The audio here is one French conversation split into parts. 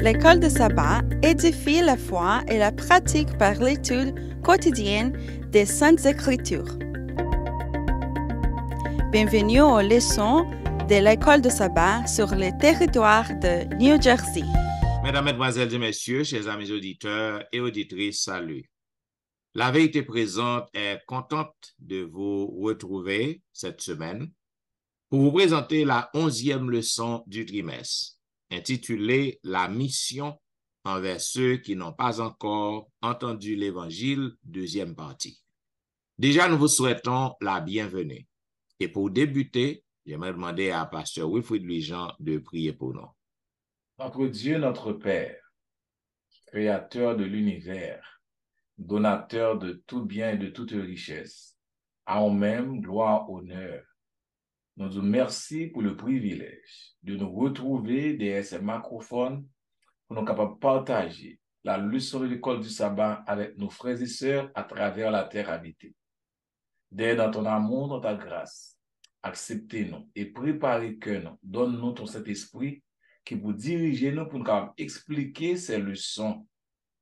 L'école de sabbat édifie la foi et la pratique par l'étude quotidienne des Saintes Écritures. Bienvenue aux leçons de l'école de sabbat sur le territoire de New Jersey. Mesdames, Mesdemoiselles et Messieurs, chers amis auditeurs et auditrices, salut. La Vérité Présente est contente de vous retrouver cette semaine pour vous présenter la 11e leçon du trimestre, intitulée « La mission envers ceux qui n'ont pas encore entendu l'Évangile », deuxième partie. Déjà, nous vous souhaitons la bienvenue. Et pour débuter, j'aimerais demander à Pasteur Wilfrid Louis-Jean de prier pour nous. Notre Dieu, notre Père, créateur de l'univers, donateur de tout bien et de toute richesse, à vous-même gloire, honneur. Nous vous remercions pour le privilège de nous retrouver derrière ces microphones pour nous capables de partager la leçon de l'école du sabbat avec nos frères et sœurs à travers la terre habitée. Derrière dans ton amour, dans ta grâce, acceptez-nous et préparez que nous, donne-nous ton Saint-Esprit qui vous dirige nous pour nous expliquer ces leçons,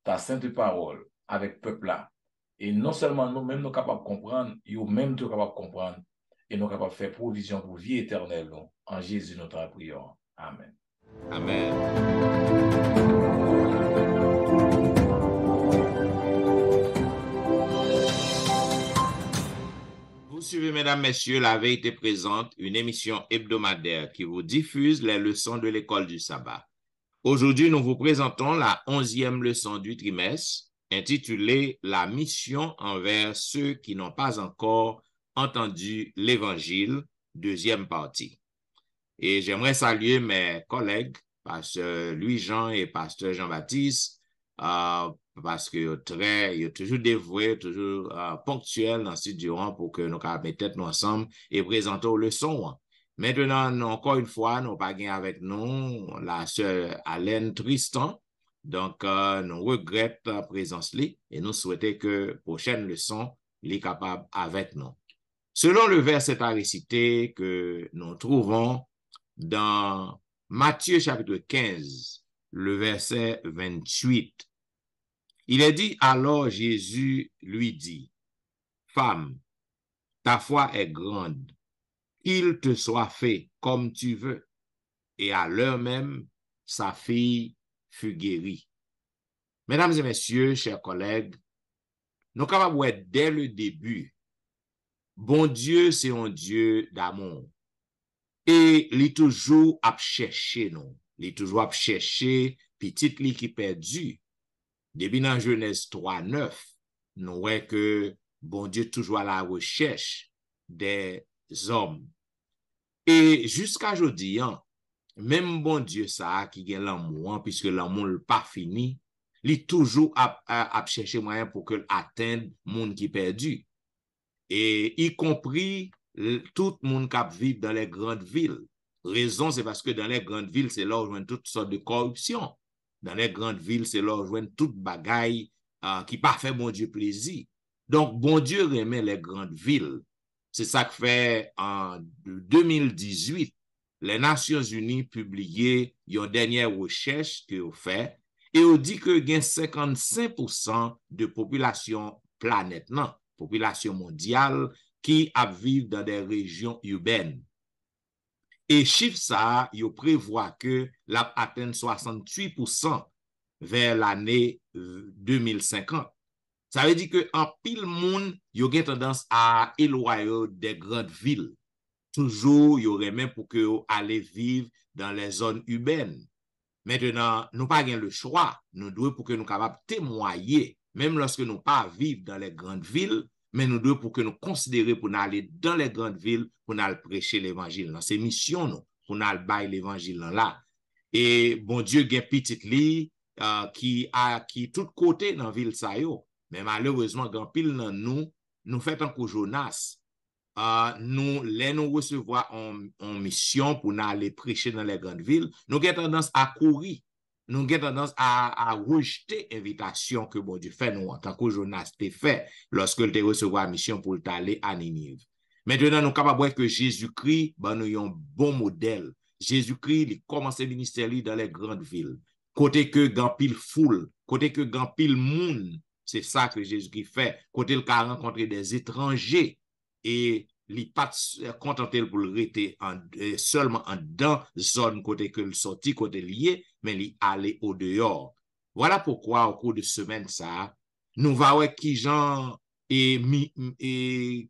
ta sainte parole avec peuple là. Et non seulement nous-mêmes nous capables de comprendre, nous-mêmes nous capables de comprendre et nous capables de faire provision pour vie éternelle. En Jésus, notre prière. Amen. Amen. Vous suivez, mesdames, messieurs, La Vérité Présente, une émission hebdomadaire qui vous diffuse les leçons de l'école du sabbat. Aujourd'hui, nous vous présentons la 11e leçon du trimestre, intitulée « La mission envers ceux qui n'ont pas encore entendu l'Évangile », deuxième partie. Et j'aimerais saluer mes collègues, Pasteur Louis-Jean et Pasteur Jean-Baptiste, parce que ils sont toujours dévoués, toujours ponctuels dans ce durant pour que nous mettons nous ensemble et présentons les leçons. Maintenant, encore une fois, nous pas avec nous la sœur Alaine Tristan. Donc, nous regrettons la présence et nous souhaitons que la prochaine leçon soit capable avec nous. Selon le verset à réciter que nous trouvons dans Matthieu chapitre 15, le verset 28, il est dit, alors Jésus lui dit, « Femme, ta foi est grande, qu'il te soit fait comme tu veux. » Et à l'heure même, sa fille fut guérie. Mesdames et messieurs, chers collègues, nous sommes capables de voir dès le début, bon Dieu, c'est un Dieu d'amour. Et il est toujours à chercher nous. Il est toujours à chercher petite li qui perdu. Depuis dans Genèse 3:9, nous voyons que bon Dieu toujours à la recherche des hommes. Et jusqu'à aujourd'hui, même bon Dieu ça qui a l'amour, puisque l'amour n'est pas fini, il est toujours à chercher moyen pour que atteigne le monde qui est perdu. Et y compris tout le monde qui vit dans les grandes villes. Raison, c'est parce que dans les grandes villes, c'est là où on joue toutes sortes de corruption. Dans les grandes villes, c'est là où on joue toute bagaille qui pas fait bon Dieu plaisir. Donc, bon Dieu remet les grandes villes. C'est ça que fait en 2018, les Nations Unies publié une dernière recherche qu'ils ont fait et on dit que il y a 55% de population planète, non, population mondiale qui vivent dans des régions urbaines. Et chiffre ça, il prévoit que la atteint 68% vers l'année 2050. Ça veut dire que en pile monde, il y a tendance à éloigner des grandes villes. Toujours, il y aurait même pour que aller vivre dans les zones urbaines. Maintenant, nous pas le choix. Nous devons pour que nous capables de témoigner, même lorsque nous pas vivre dans les grandes villes, mais nous devons pour que nous considérer pour aller dans les grandes villes pour aller prêcher l'évangile. C'est mission nous pour aller bailler l'évangile là. Et bon Dieu gagne petite li qui tout côté dans ville ça yo. Mais malheureusement grand pile dans nous fait un coup Jonas. Nous recevoir en mission pour aller prêcher dans les grandes villes, nous avons tendance à courir, nous avons tendance à rejeter l'invitation que bon Dieu fait nous en tant que Jonas t'a fait lorsque il t'a recevoir la mission pour aller à Ninive. Maintenant, nous sommes capables de voir que Jésus-Christ, nous avons un bon modèle. Jésus-Christ, il commence le ministère dans les grandes villes. côté que grand pile foule, côté que grand pile monde, c'est ça que Jésus-Christ fait, côté le a rencontré des étrangers et il pas contenté pour le rester seulement en dans zone côté que le sorti côté lié, mais il aller au dehors. Voilà pourquoi au cours de semaine ça, nous va voir qui Jean et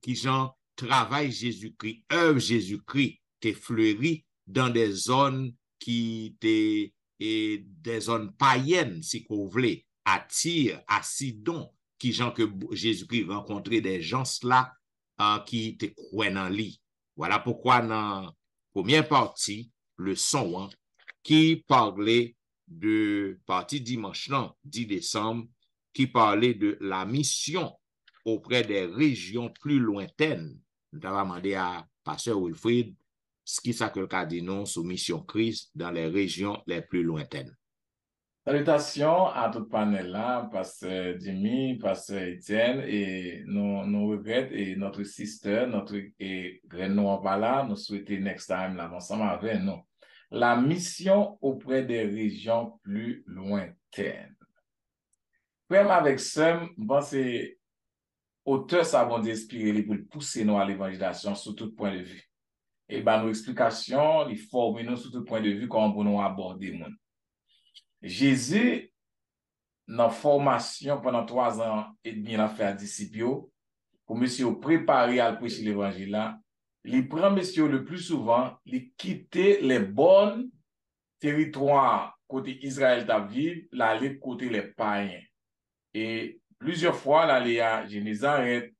qui Jean travail Jésus-Christ, œuvre Jésus-Christ t'est fleuri dans des zones qui étaient des zones païennes, si vous voulez, à Tyr, à Sidon, qui gens que Jésus-Christ rencontrait des gens là qui te croient dans lui. Voilà pourquoi dans la première partie, le son qui parlait de partie dimanche 10 décembre, qui parlait de la mission auprès des régions plus lointaines. Nous avons demandé à Pasteur Wilfrid ce qui s'appelle cardinal sous mission Christ dans les régions les plus lointaines. Salutations à tout le panel là, Pasteur Jimmy, Pasteur Etienne, et nous regrettons, et notre sister, notre Renaud pas là, nous souhaitons next time là, ensemble avec nous. La mission auprès des régions plus lointaines. Même avec ça, je pense que auteur ça va inspirer pour pousser nous à l'évangélisation sous tout point de vue. Et ben nos explications, les former nous sous tout point de vue comment pour nous aborder le monde. Jésus, dans la formation pendant 3 ans et demi, il a fait à disciples, pour monsieur préparer à prêcher l'évangile là, il prend monsieur le plus souvent, il quitte les bons territoires côté Israël t'a vivre, l'aller côté les païens. Et plusieurs fois, l'aller à Génézareth,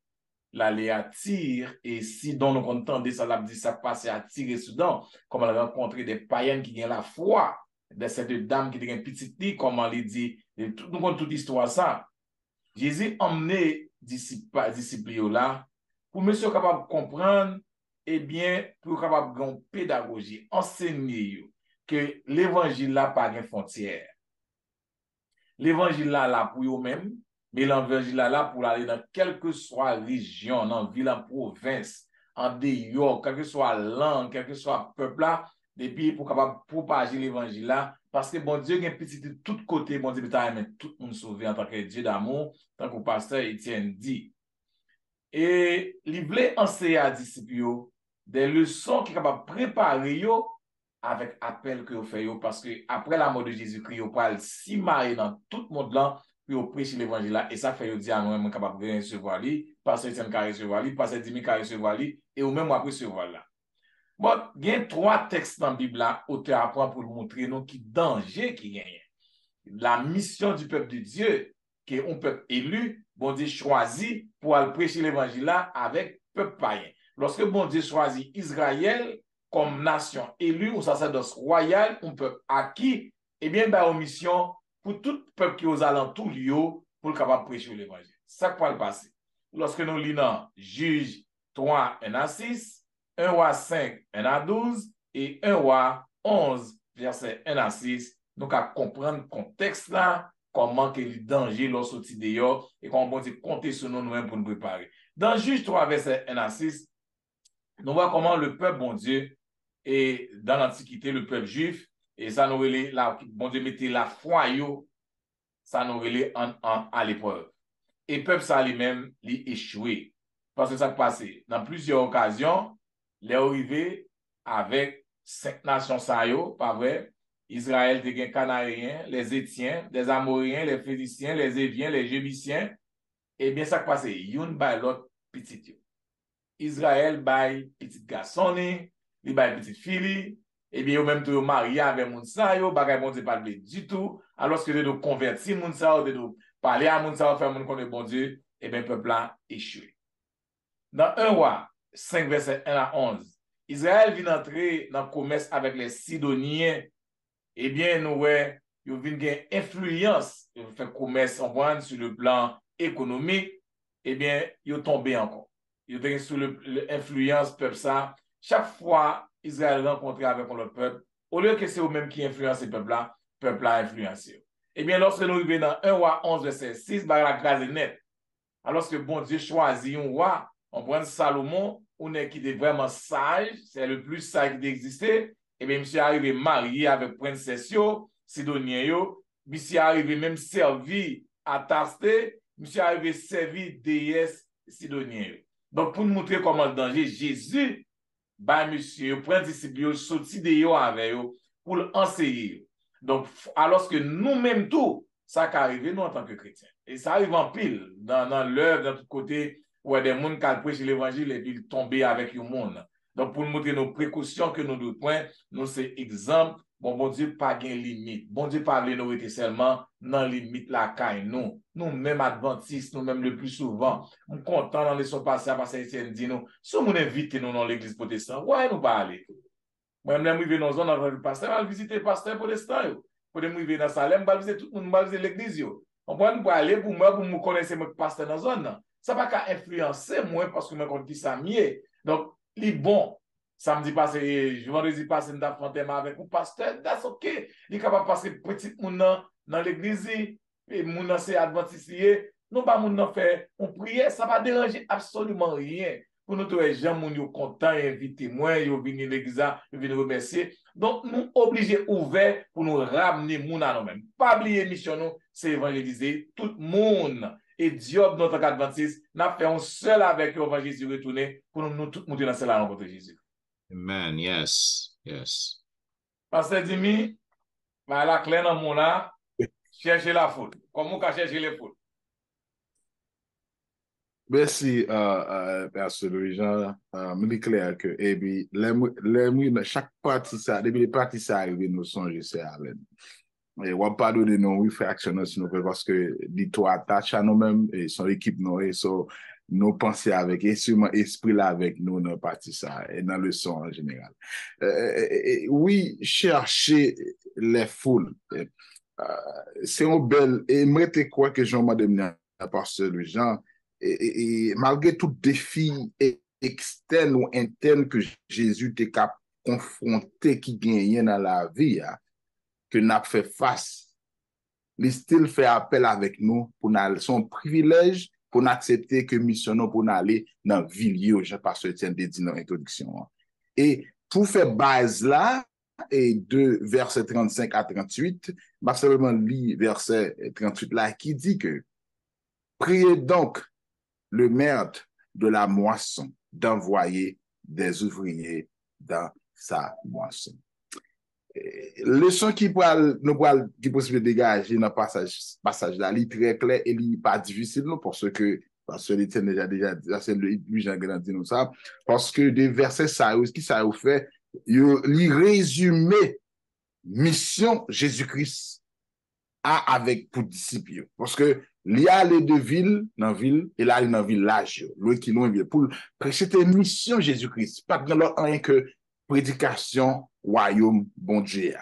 l'aller à Tyr, et Sidon, nous entendons ça, l'a dit ça passe à Tyr et Sidon, comme elle a rencontré des païennes qui ont la foi, de cette dame qui était une petite fille, comme on l'a dit, nous comptons toute l'histoire ça. Jésus emmené disciples là, pour monsieur capable de comprendre, et bien, pour capable de pédagogie, enseigner que l'évangile là pas de frontières. L'évangile là pour eux-mêmes, mais l'évangile là pour aller dans quelle que soit région, dans ville, en province, en dehors, quelle que soit langue, quel que soit peuple là, depuis pour capable propager l'évangile là, parce que bon Dieu a un petit de tous côtés, bon Dieu a aimé tout le monde sauvé en tant que Dieu d'amour, tant que le pasteur Etienne dit. Et il voulait enseigner à disciples des leçons qui sont capables de préparer yo avec appel que vous faites, parce que après la mort de Jésus-Christ, vous parlez si marrer dans tout le monde là, puis vous prêchez l'évangile là, et ça fait dire à moi, capable de recevoir lui, pasteur Etienne qui recevoir lui, pasteur Dimi qui recevoir lui, et ou même moi recevoir là. Bon, il y a 3 textes dans la Bible là, auteur apprend pour montrer nous qui danger qui gagne. La mission du peuple de Dieu, qui est un peuple élu, bon Dieu choisi pour aller prêcher l'évangile là avec peuple païen. Lorsque bon Dieu choisit Israël comme nation élue ou sacerdoce royal, un peuple acquis, eh bien, il y a une mission pour tout peuple qui est aux alentours pour le capable de prêcher l'évangile. Ça quoi le passé. Lorsque nous lisons Juge 3, 1-6, 1 roi 5, 1-12 et 1 roi 11, verset 1-6, nous allons comprendre le contexte là, comment que le danger lorsqu'on sortit dehors et comment on peut compter sur nous-mêmes pour nous préparer. Dans Juge 3, verset 1-6, nous voyons comment le peuple, bon Dieu, et dans l'Antiquité, le peuple juif, et ça nous relève, bon Dieu mettait la foi, ça nous relève à l'épreuve. Et le peuple, ça lui-même, lui échoué. Parce que ça passé dans plusieurs occasions, les arrivés avec 5 nations, ça y est, pas vrai? Israël, des Canariens, les Étiens, les Amoriens, les Phéniciens, les Éviens, les Jébusiens. Et bien, ça passé, yon by l'autre petit. Israël by petit garçon, il by petite fille, et bien, même tout marié avec moun sa yo, bagay bon Dieu pas du tout, alors que de convertir moun sa, de parler à moun sa, faire moun connaître bon Dieu, et bien, peuple là échoué. Dans 1 roi 5, verset 1-11, Israël vient entrer dans le commerce avec les Sidoniens. Eh bien, nous voyons, ils viennent gagner influence, ils font commerce en sur le plan économique. Eh bien, ils tombent encore. Ils viennent sous l'influence peuple ça. Chaque fois, Israël rencontre avec l'autre peuple, au lieu que c'est eux-mêmes qui influencent le peuple là influencé. Eh bien, lorsque nous arrivons dans 1 roi 11, verset 6, la grâce est nette. Alors que bon Dieu choisit un roi, on prend Salomon, on est qui est vraiment sage, c'est le plus sage qui existait. Et bien, monsieur arrivé marié avec princesse, Sidonien yo, monsieur arrivé même servi à Tarste, monsieur arrivé servi déesse Sidonien yo. Donc pour nous montrer comment le danger, Jésus, bah monsieur, prend disciple, sorti de yo avec yo pour l'enseigner. Donc, alors que nous-mêmes tout, ça qui arrive nous en tant que chrétiens. Et ça arrive en pile, dans l'œuvre, dans tout côté, où il y a des gens qui prêchent l'évangile et puis tomber avec le monde. Donc, pour nous montrer nos précautions que nous devons prendre, nous c'est exemple, bon Dieu, pas de limite. Bon Dieu, pas de nous seulement dans la limite la caille, nous. Nous-mêmes adventistes, nous-mêmes le plus souvent, nous sommes contents dans les sons passés à passer ici, dit nous, si nous invitons nous dans l'église protestante, ouais, nous pas aller. Moi-même, je vais dans une zone avec le pasteur, je vais visiter le pasteur protestant. Pour me vivre dans Salem, je vais visiter tout le monde, je vais visiter l'église. On peut nous aller pour moi, pour me connaître le pasteur dans la zone. Ça va pas influencer moi parce que je connais qui ça mieux. Donc, les bon, samedi passé, vendredi passé, nous avons fait avec un pasteur, that's ok. Il est capable de passer petit monde dans l'église, et moun c'est adventiste. Nous pas moun faire on prière, ça va déranger absolument rien. Pour nous tous les gens, nous sommes contents, inviter moi, ils viennent l'église, ils viennent remercier. Donc, nous obligés ouverts pour nous ramener moun à nous-mêmes. Pas oublier mission nous, c'est évangéliser tout le monde. Et Dieu, notre adventiste, n'a fait un seul avec l'évangile Jésus retourné pour nous tout monter dans cela rencontre Jésus. Amen. Yes. Yes. Pasteur Dimi, la clé dans mon là, chercher la foule. Comment on peut chercher les foules? Merci, Pasteur Louis-Jean. Je clair que, et puis, chaque partie, ça, depuis les parties, ça arrive, nous songe, c'est à l'aide. Et on pas donner nos réflexions, sinon, parce que, dis-toi, attache à nous-mêmes, et son équipe, nous, et so, nous penser avec, et sûrement, esprit là avec nous, dans partie, ça, et dans le son en général. Oui, chercher les foules, c'est un bel, et moi, tu crois que Jean m'a demandé à Pasteur Louis-Jean, et malgré tout défi externe ou interne que Jésus t'est confronté qui gagne dans la vie, que n'a fait face, il still fait appel avec nous pour son privilège pour accepter que mission nous pour aller dans ville, je passe Étienne dit dans l'introduction. Et pour faire base là, et de verset 35 à 38, bah seulement lit verset 38 là qui dit que priez donc le maître de la moisson d'envoyer des ouvriers dans sa moisson. Leçon qui peut dégager dans le passage là, il est très clair et il n'est pas difficile parce que l'Étienne déjà c'est lui Jean dit nous ça, parce que des versets ça, qui ça a fait, il résume mission Jésus-Christ avec pour disciples. Parce que il y a les deux villes dans ville et là il y a dans village l'autre qui loin pour prêcher une mission Jésus-Christ pas dans rien que prédication royaume bon Dieu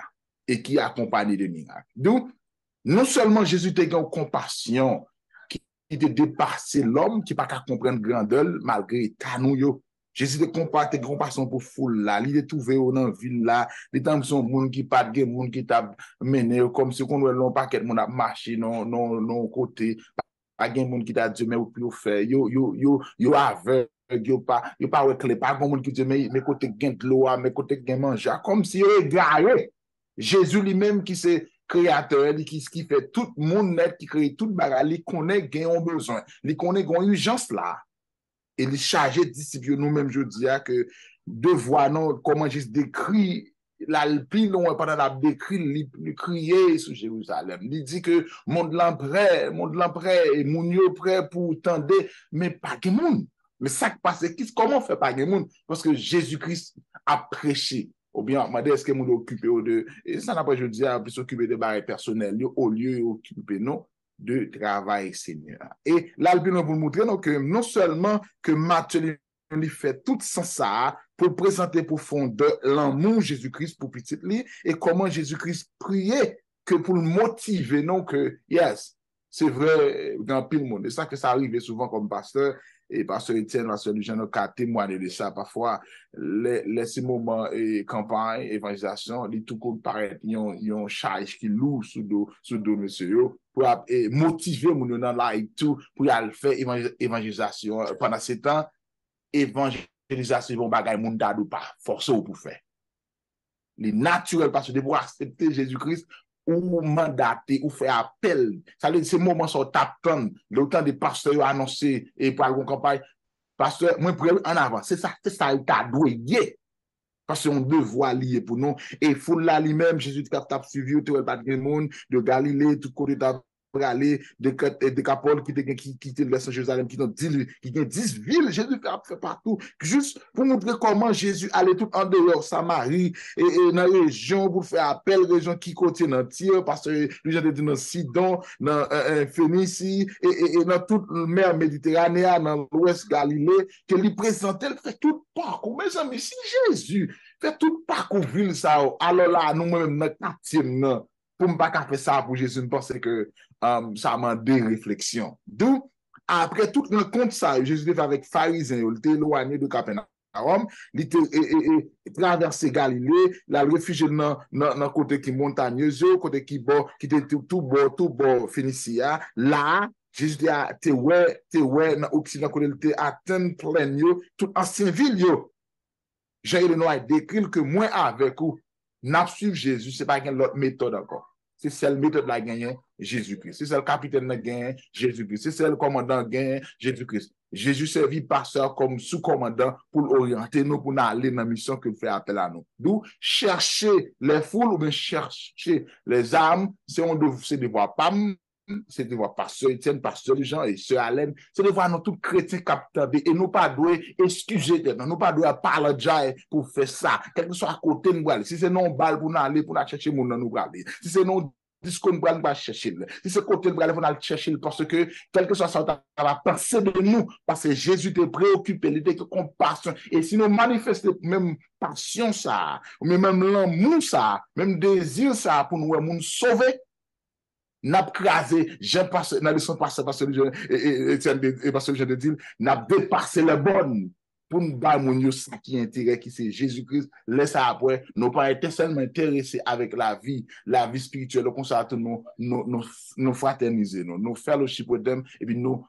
et qui accompagne de miracles. Donc non seulement Jésus a une compassion qui te dépasse l'homme qui pas qu'à comprendre grandeur malgré tanou yo. Jésus te compassion pour foule là, il est trouvé dans ville là, les temps sont monde qui pas de monde qui t'a mené comme si qu'on l'on paquet monde a marché non côté pas gen monde qui t'a dit mais ou plus faire yo aveugle yo pas reclé pas monde qui dit mais côté gain de l'eau mais côté gain manger comme si yo égaré. Jésus lui-même qui c'est créateur qui fait tout monde net qui crée tout bagarre, il connaît gain on besoin, il connaît gon urgence là. Et les chargés de disciples, nous-mêmes, je dis que de voir comment Jésus décrit l'alpine, pendant la décrit, il criait sur Jérusalem. Il dit que monde l'emprêt, et moun yo prêt pour tendre, mais pas de monde. Mais ça qui passe, comment fait pas de monde? Parce que Jésus-Christ a prêché. Ou bien, est-ce que moun occupé de, et ça n'a pas, je dis, plus s'occuper de barres personnelles, au lieu d'occuper, non? De travail Seigneur. Et là, il pour montrer que non seulement que Matthieu fait tout ça pour présenter pour fondeur l'amour Jésus-Christ pour petit lui et comment Jésus-Christ priait que pour le motiver, non que, yes, c'est vrai dans pile monde. Et ça que ça arrive souvent comme pasteur, et pasteur Étienne, pasteur Jean, qui a témoigné de ça parfois, ces moments et campagne, évangélisation, les tout comme paraît, ils ont charge qui lourd sous dos, monsieur, pour motiver mon dans là et tout, pour aller faire évangélisation. Pendant ce temps, évangélisation, bon bagay, moun dadou pas, force ou pour faire. Les naturels, parce que pour accepter Jésus-Christ, ou mandaté, ou fait appel. Ça veut dire, c'est moment sur t'attend, le temps des pasteurs annoncé et pour la campagne. Pasteur, moi, pour en avant, c'est ça, il t'a doué. Parce qu'on devoir lier pour nous. Et foule là lui-même, Jésus t'a suivi, tu pas de monde, de Galilée, tout côté t'a aller, de Capole qui te laisse Jérusalem, qui a 10 villes, Jésus fait partout. Juste pour montrer comment Jésus allait tout en dehors, Samarie, et dans la région, pour faire appel, région qui contient dans Tyr, parce que les gens étaient dans Sidon, dans Phénicie, et dans toute la mer Méditerranée, dans l'ouest Galilée, que lui présentait, il fait tout parcours. Mes amis, si Jésus fait tout parcours ville ça, alors là, nous-mêmes, notre quartier, pour ne pas faire ça pour Jésus, je pense que ça m'a des réflexions. D'où, après tout le compte ça, Jésus était avec pharisiens, il était éloigné de Capernaum, il était traversé Galilée, il a réfugié dans le côté qui montagneux, côté qui était tout bord Phénicia. Là, Jésus était ouais, dans l'Occident, il était atteint plein, tout ancien ville, Jean-Élénoir décrit que moi avec vous, n'a suivi Jésus, ce n'est pas une autre méthode encore. C'est celle méthode la gagné Jésus-Christ. C'est celle capitaine la gagné Jésus-Christ. C'est celle commandant gagné Jésus-Christ. Jésus servit pasteur comme sous-commandant pour orienter nous, pour aller dans la mission qu'il fait appel à nous. D'où chercher les foules ou bien chercher les âmes, c'est de voir pas c'est de voir pasteur Etienne, pasteur Jean et sœur Alain, c'est de voir nous tous chrétiens capteurs et nous pas doués excuser, nous pas doués parler déjà pour faire ça, quel que soit à côté nous aller. Si c'est non balle pour nous aller pour chercher mon nous aller. Si c'est non discours nous pas chercher. Si c'est côté nous aller pour aller chercher parce que quel que soit ça va penser de nous parce que Jésus était préoccupé, il était compassion et si nous manifestons même passion ça, ou même l'amour ça, même désir ça pour nous sauver. N'a crasé, j'ai passé, dans le son passé, parce que je te dis, n'a dépassé les bonnes pour nous battre mon ça qui intérêt, qui c'est Jésus-Christ. Laisse après, nous pas été seulement intéressés avec la vie spirituelle, comme ça, nous fraterniser, nous fellowship with them, et puis nous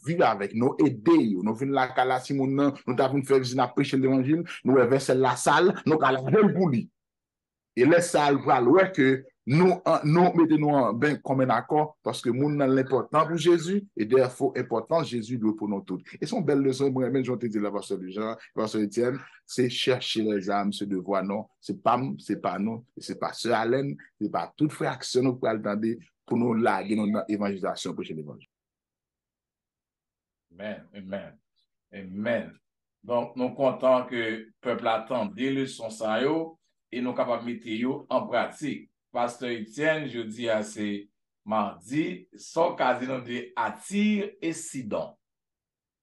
vivre avec, nous aider, nous venir la cala, si nous avons fait visiter, prêcher l'évangile, nous verser la salle, nous allons la pour lui. Et laisse ça, ouais, que nous mettons-nous en bien comme un accord parce que nous avons l'important pour Jésus et therefore important Jésus doit pour nous tous. Et son belle leçon, moi-même, je te dis la pasteur Jean, pasteur Etienne, c'est chercher les âmes, ce devoir, non. C'est pas nous, c'est pas sœur Alain, c'est pas toute fraction nous pour attendre pour nous laguer dans l'évangélisation pour l'évangile. Amen. Donc, nous comptons que le peuple attend des leçons ça et nous capables de mettre en pratique. Pasteur Etienne, je dis à c'est mardi, son casino de Tyr et Sidon.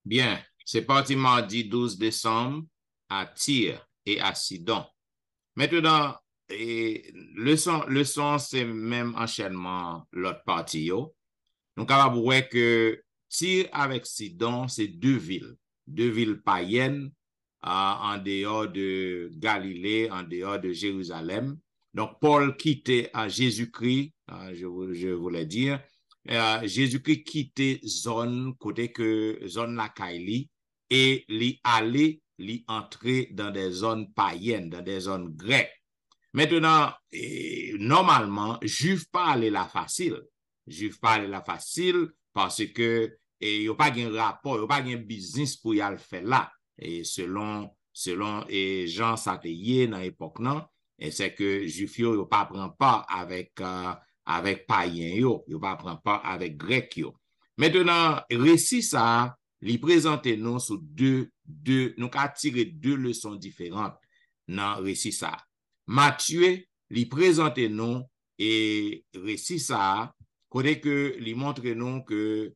Bien, c'est parti mardi 12 décembre à Tyr et à Sidon. Maintenant, leçon, c'est même enchaînement l'autre partie. Nous sommes capables de voir que Tyr avec Sidon, c'est deux villes païennes en dehors de Galilée, en dehors de Jérusalem. Donc, Paul quittait Jésus-Christ, je voulais dire, Jésus-Christ quittait zone la Kaili et lui entrer dans des zones païennes, dans des zones grecques. Maintenant, normalement, Juif pas aller la facile parce que il n'y a pas de rapport, il n'y a pas de business pour y aller faire là. Et selon Jean Sateye dans l'époque, non? Et c'est que Juif yo ne prend pas avec païen yo pas prend pas avec grec yo. Maintenant, récit ça, li présente nous sur nous avons tiré deux leçons différentes dans récit ça. Matthieu li présente nous et récit ça, côté que li montre nous que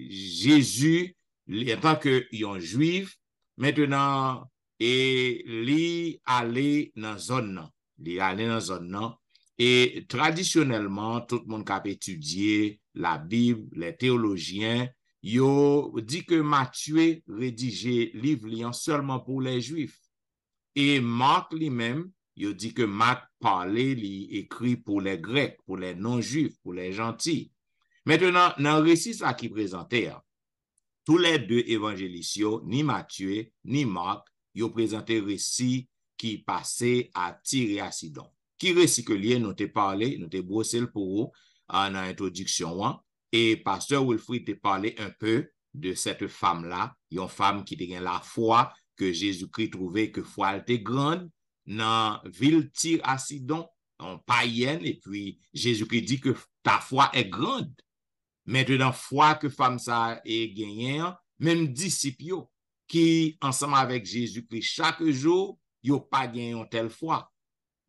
Jésus en tant que un juif maintenant et li aller dans zone nan et traditionnellement tout le monde qui a étudié la Bible, les théologiens yo dit que Matthieu rédigé livre liant seulement pour les juifs et Marc lui-même yo dit que Marc parlait li écrit pour les grecs, pour les non-juifs, pour les gentils. Maintenant dans le récit ça qui présentait tous les deux évangélistes ni Matthieu ni Marc ils ont présenté récit qui passait à Tyr et à Sidon. qui récit que lié, nous t'ai parlé, nous t'ai brossé le pour en introduction, et pasteur Wilfrid t'a parlé un peu de cette femme-là, une femme qui a la foi que Jésus-Christ trouvait que foi était grande dans la ville Tyr à Sidon, en païenne, et puis Jésus-Christ dit que ta foi est grande. Maintenant, foi que femme ça est gagnée, même disciples qui, ensemble avec Jésus-Christ, chaque jour, ils n'ont pas gagné une telle foi.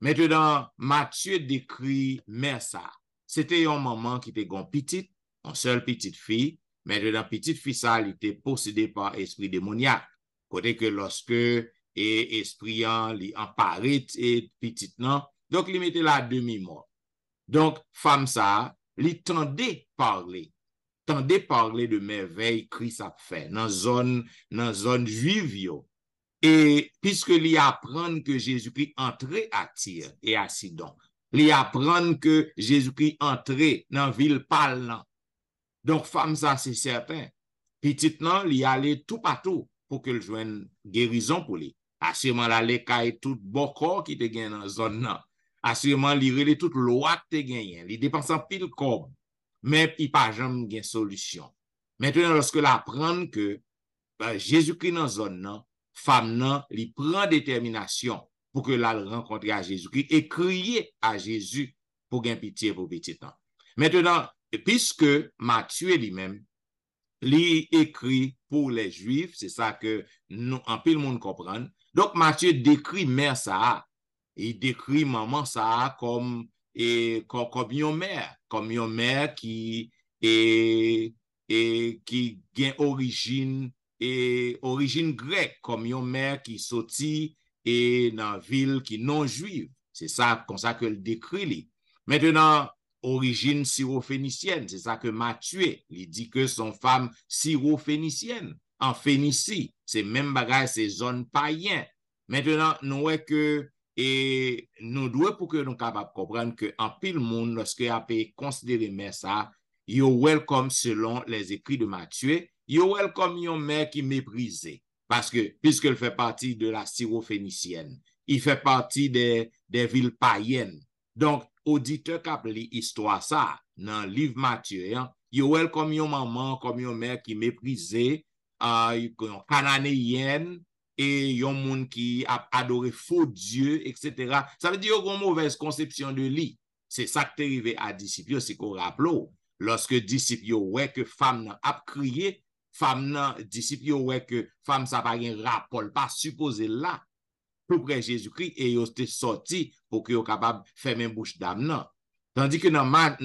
Maintenant, Matthieu décrit mère ça. C'était un maman qui était une petite, une seule petite fille. Maintenant, petite fille ça, elle était possédée par esprit démoniaque. Côté que lorsque esprit en paré et petite non, donc il mettait la demi-mort. Donc, femme ça, il tendait parler de merveilles Christ a fait dans zone juive. Et puisque l'y apprend que Jésus-Christ entrait à Tyr et à Sidon, l'y apprend que Jésus-Christ entrait dans la ville parlant. Donc, femme ça, c'est certain. Petite non, l'y allait tout partout pour qu'elle joigne guérison pour lui. Assurément, l'aller caille tout bon corps qui te gagne dans la zone là. Assurément, l'y relait toute loi qui te gagne. L'y dépense en pile corps. Mais il n'y a pas jamais de solution. Maintenant, lorsque l'apprend que Jésus-Christ dans la zone là, femme nan, li prend détermination pour que la rencontre à Jésus-Christ et crier à Jésus pour gagner pitié pour petit temps. Maintenant, puisque Matthieu lui-même, li écrit pour les Juifs, c'est ça que nous, en pile monde comprend. Donc, Matthieu décrit mère ça, il décrit maman ça comme une mère qui gagne origine grecque, comme une mère qui sortit et dans la ville qui non juive. C'est ça, comme ça que le décrit. Maintenant, origine syro-phénicienne, c'est ça que Matthieu, il dit que son femme syro-phénicienne, en Phénicie, c'est même bagage, c'est zone païenne. Maintenant, nous voyons que nous devons pour que nous capables de comprendre que en pile monde, lorsque a considéré mais ça, you welcome selon les écrits de Matthieu, you welcome une mère qui méprisée. Parce que, puisqu'elle fait partie de la syro-phénicienne, il fait partie des villes païennes. Donc, auditeur qui a lu l'histoire ça, dans le livre Matthieu, you welcome une maman comme une mère qui méprisée, cananéenne, et yon moun qui a adoré faux Dieu, etc. Ça veut dire qu'il y a une mauvaise conception de lui. C'est ça qui est arrivé à disciples, c'est qu'on rappelle. Lorsque disciples ouais que femme a crié, disciples ouais que femme ça pas un rapport, pas supposé là, pour près Jésus-Christ, et ils étaient sortis pour qu'ils soient capables de faire même bouche d'âme. Tandis que dans Marc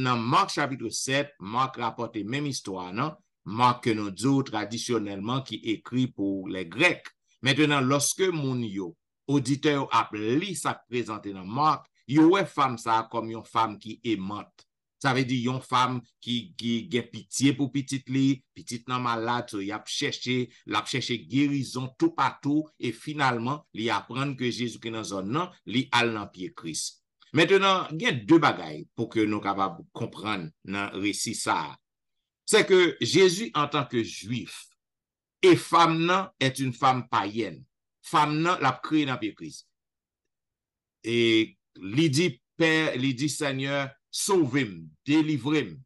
chapitre 7, Marc rapporte la même histoire, non? Marc que nous disons traditionnellement qui écrit pour les Grecs. Maintenant, lorsque moun yo, auditeur a li ça présenté dans Marc, yo ouais femme ça comme une femme qui aimante. Ça veut dire une femme qui a pitié pour petite nan malade, so y a cherché guérison tout partout et finalement, li apprendre que Jésus-Christ dans zone nan, li al nan pied Christ. Maintenant, il y a deux bagailles pour que nous capables de comprendre dans récit ça. C'est que Jésus en tant que juif et femme nan est une femme païenne. Femme nan l'a créé dans pied Christ. Et li dit Père, li dit Seigneur, sauvez-moi, délivrez-moi,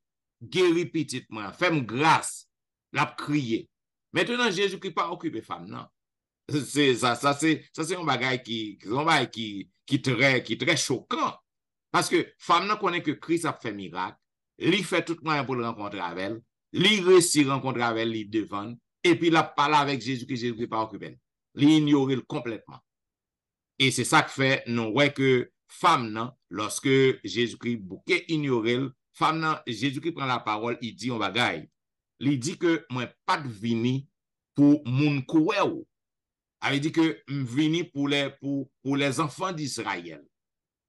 guéris petite moi, fais-moi grâce, l'a crié. Maintenant Jésus qui pas occupé femme nan. C'est un bagage qui très choquant parce que femme nan connaît que Christ a fait miracle, li fait tout moyen pour le rencontrer avec elle, li réussit rencontrer avec elle, li devant et puis la parle avec Jésus que Jésus pas occupé. Li ignore complètement. Et c'est ça que fait non ouais que femme nan lorsque Jésus-Christ bouquet ignorer femme nan Jésus-Christ prend la parole, il dit on bagaille. Il dit que moi pas de vini pour moun koué ou. Il dit que vini pour les enfants d'Israël.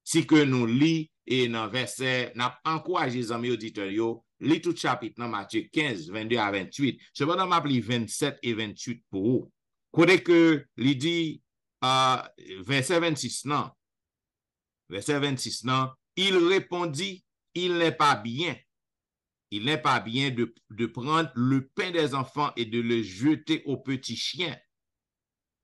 Si que nous lit et dans verset n'a encouragé les amis auditeurs yo, lit tout chapitre dans Matthieu 15 22 à 28. Cependant m'a pris 27 et 28 pour vous. Côté que il dit verset 26 non. Verset 26 non, il répondit, il n'est pas bien de prendre le pain des enfants et de le jeter aux petits chiens.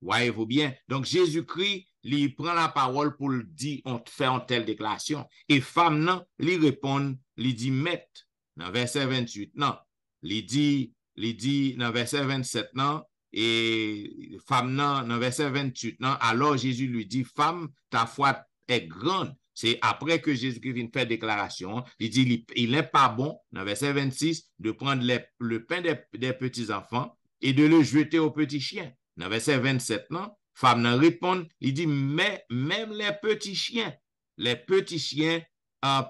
Voyez-vous bien? Donc, Jésus-Christ, il prend la parole pour le dire, on te fait une telle déclaration. Et femme, non, il répond, il dit, maître, dans verset 28, non. Il dit, dans verset 27, non. Et femme, non, dans verset 28, non. Alors, Jésus lui dit, femme, ta foi est grande. C'est après que Jésus-Christ vient faire déclaration. Il dit, il n'est pas bon, dans verset 26, de prendre le pain des petits-enfants et de le jeter aux petits chiens. Dans verset 27, non, femme n'en répond, il dit, mais même les petits chiens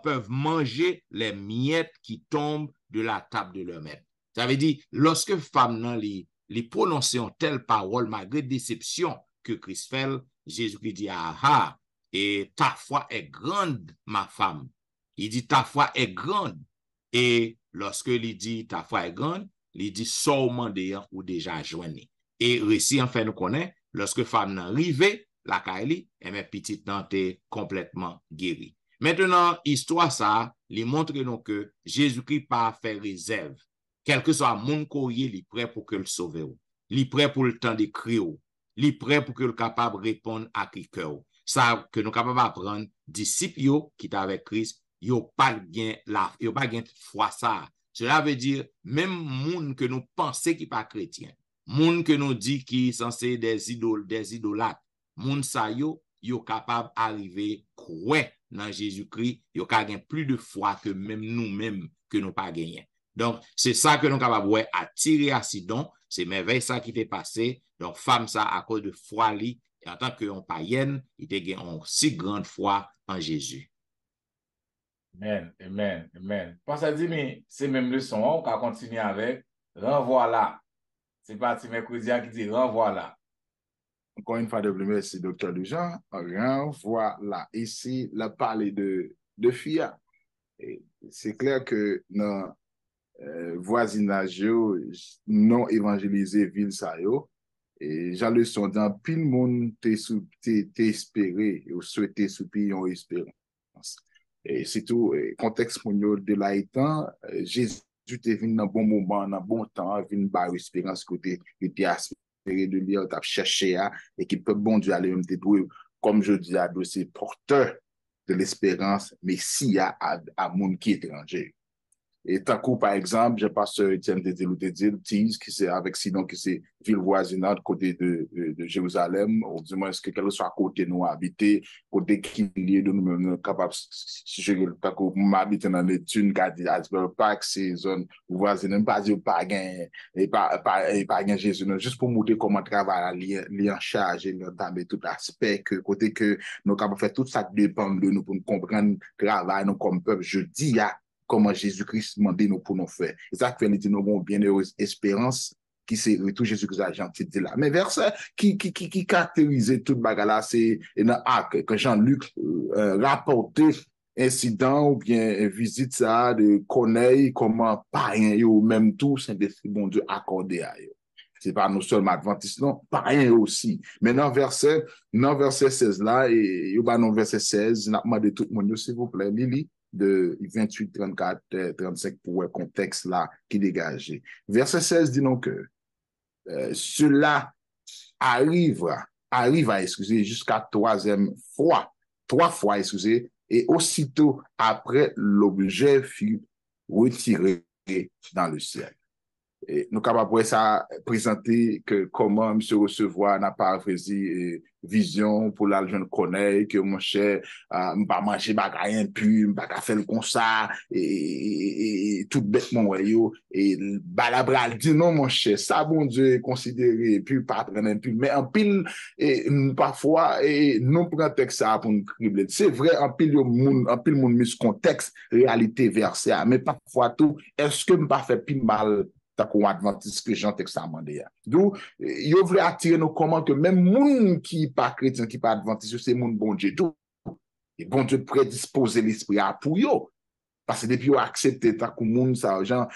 peuvent manger les miettes qui tombent de la table de leur maître. Ça veut dire, lorsque femme n'en les prononcer en telle parole, malgré déception que Christ fait, Jésus-Christ dit, ah, et ta foi est grande, ma femme. Il dit, ta foi est grande. Et lorsque il dit, ta foi est grande, il dit, seulement d'ailleurs ou déjà joigné. Et récit, en fait, nous connaissons, lorsque femme n'a arrivé, la Kaili, et mes petites n'ont été complètement guéries. Maintenant, histoire ça, il montre nous que Jésus-Christ pas fait réserve. Quel que soit mon courrier, il est prêt pour que le sauve. Il est prêt pour le temps de crier. Il est prêt pour que le capable répondre à quelqu'un. Ça, que nous capables d'apprendre, disciples qui sont avec Christ, ils n'ont pas gain foi ça. Cela veut dire, même monde que nous pensons qui pas chrétien, monde que nous dit qui est censé des idolâtres, monde ça yo capable d'arriver croire dans Jésus-Christ, yo ka gain plus de foi que même nous-mêmes que nous pas gagné. Donc, c'est ça que nous capables de attirer à Sidon, c'est merveille ça qui t'est passé. Donc, femme ça à cause de foi li, et en tant que païenne, il était une si grande foi en Jésus. Amen. Parce que dit, mais c'est même leçon, on va continuer avec renvoi là. C'est parti mercredi qui dit renvoi là. Encore une fois de plus, merci, Dr. Dujean. Renvoi là. Ici, la parler de FIA. C'est clair que dans voisinage non évangélisé ville ça yo, et j'en le son dans pile monde t'es espéré ou souhaité soupi yon espérance. Et c'est tout contexte pour nous de là étant Jésus t'es venu dans bon moment, dans bon temps, venu par espérance côté était espéré de lire t'a cherché et qui peut bon Dieu aller même te doué comme je dis à c'est porteur de l'espérance Messia à monde qui est étranger. Et tant que, par exemple, j'ai pasteur Etienne Tézil, qui c'est avec Sidon, qui c'est ville voisinante côté de Jérusalem, ou du moins, est-ce que qu'elle soit côté nous habiter, côté qui lié de nous capable, si je veux pas qu'on m'habite dans les thunes, garder Asbury Park, ces zones voisines, pas dire pas gain, et pas gain Jésus, juste pour montrer comment travailler, li en charge, l'entamer tout aspect, que côté que nous capable faire tout ça dépend de nous pour nous comprendre, travail, nous comme peuple, je dis, comment Jésus-Christ demandait nous pour nous faire. Et ça fait nous avons une bienheureuse espérance qui c'est retour Jésus-Christ a gentil de là. Mais verset qui caractérisait toute bagarre là, c'est dans Acte que Jean-Luc rapportait incident ou bien visite ça de connaître comment païen ou même tout Saint-Esprit bon Dieu accordé à eux. C'est pas nous seulement adventistes, non, païen aussi. Mais dans verset 16 là, et dans verset 16, n'a demandé tout le monde, s'il vous plaît, Lili, de 28, 34, 35 pour un contexte là qui dégage. Verset 16 dit donc que cela arrive à excuser jusqu'à trois fois, excusez, et aussitôt après l'objet fut retiré dans le ciel. Et nous capables après ça présenter que comment monsieur recevoir n'a pas fait vision pour l'argent connaître que mon cher pas manger bagaille impur pas faire comme ça et tout bêtement yo et balabral dit non mon cher ça bon Dieu considéré puis pas prendre impur mais en pile et parfois et nous prend texte ça pour nous cribler c'est vrai en pile monde mis contexte réalité verset mais parfois tout est-ce que pas fait pile mal tant qu'on adventiste que Jean textement d'ailleurs. D'où il voulait attirer nous comment que même monde qui pas chrétien qui pas adventiste c'est monde bon Dieu tout. Et bon Dieu prédisposer l'esprit à pour yo. Parce que depuis, on a accepté, tant que monde, ça, Jean,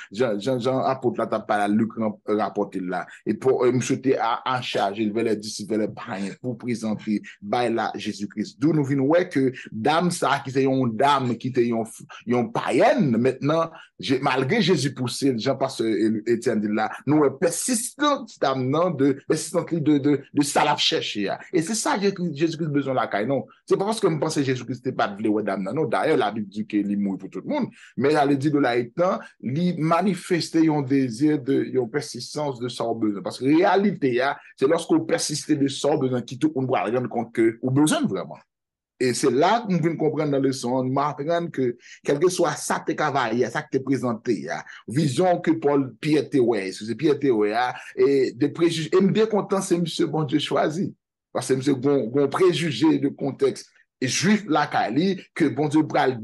apôtre, là, t'as pas la Luc rapporté là. Et pour, monsieur, en charge, il veut les disciples, les païens, pour présenter, bah, là, Jésus-Christ. D'où nous venons, ouais, que dame, ça, qui était une dame, qui était une païenne, maintenant, malgré Jésus poussé, Jean-Pasteur Étienne dit là, nous, persistante, dame, persistante, de ça, la chercher, et c'est ça, Jésus-Christ besoin de la caille, non. C'est pas parce que je pense que Jésus-Christ n'était pas de dame, non. D'ailleurs, la Bible dit qu'il est mort pour tout le monde. Mais elle dit de là étant, il manifester un désir une persistance de son besoin. Parce que la réalité, c'est lorsqu'on persiste de son besoin qui tout le monde va rendre compte que on besoin vraiment. Et c'est là qu'on peut comprendre dans le son, on m'apprend que quel que soit ça que tu ça que tu présenté, vision que Paul Pierre Théoué, et des préjugés, et me bien content, c'est monsieur bon Dieu choisi. Parce que monsieur bon préjugé de contexte et juif la Kali, que bon Dieu pral